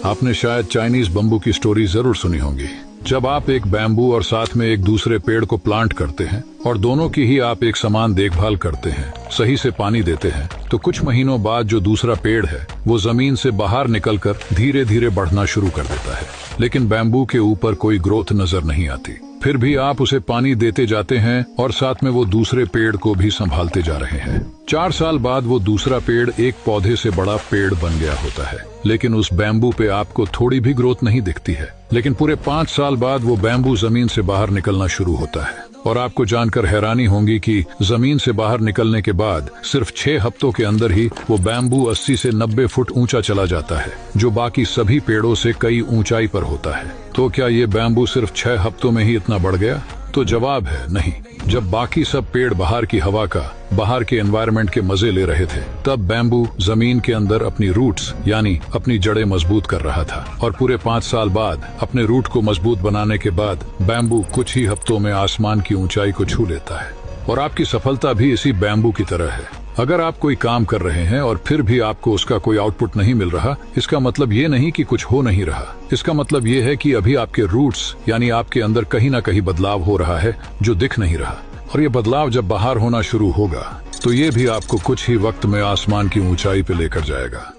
आपने शायद Chinese bamboo की स्टोरी जरूर सुनी होगी। जब आप एक बैम्बू और साथ में एक दूसरे पेड़ को प्लांट करते हैं और दोनों की ही आप एक समान देखभाल करते हैं, सही से पानी देते हैं, तो कुछ महीनों बाद जो दूसरा पेड़ है वो जमीन से बाहर निकलकर धीरे धीरे बढ़ना शुरू कर देता है। लेकिन बैम्बू के ऊपर कोई ग्रोथ नजर नहीं आती। फिर भी आप उसे पानी देते जाते हैं और साथ में वो दूसरे पेड़ को भी संभालते जा रहे हैं। 4 साल बाद वो दूसरा पेड़ एक पौधे से बड़ा पेड़ बन गया होता है, लेकिन उस बैम्बू पे आपको थोड़ी भी ग्रोथ नहीं दिखती है। लेकिन पूरे 5 साल बाद वो बैम्बू जमीन से बाहर निकलना शुरू होता है और आपको जानकर हैरानी होगी कि जमीन से बाहर निकलने के बाद सिर्फ 6 हफ्तों के अंदर ही वो बैम्बू 80 से 90 फुट ऊंचा चला जाता है, जो बाकी सभी पेड़ों से कई ऊंचाई पर होता है। तो क्या ये बैम्बू सिर्फ 6 हफ्तों में ही इतना बढ़ गया? तो जवाब है नहीं। जब बाकी सब पेड़ बाहर की हवा का, बाहर के एनवायरनमेंट के मजे ले रहे थे, तब बैम्बू जमीन के अंदर अपनी रूट्स यानी अपनी जड़ें मजबूत कर रहा था। और पूरे 5 साल बाद अपने रूट को मजबूत बनाने के बाद बैम्बू कुछ ही हफ्तों में आसमान की ऊंचाई को छू लेता है। और आपकी सफलता भी इसी बैम्बू की तरह है। अगर आप कोई काम कर रहे हैं और फिर भी आपको उसका कोई आउटपुट नहीं मिल रहा, इसका मतलब ये नहीं कि कुछ हो नहीं रहा। इसका मतलब ये है कि अभी आपके रूट्स यानी आपके अंदर कहीं ना कहीं बदलाव हो रहा है जो दिख नहीं रहा। और ये बदलाव जब बाहर होना शुरू होगा तो ये भी आपको कुछ ही वक्त में आसमान की ऊंचाई पे लेकर जाएगा।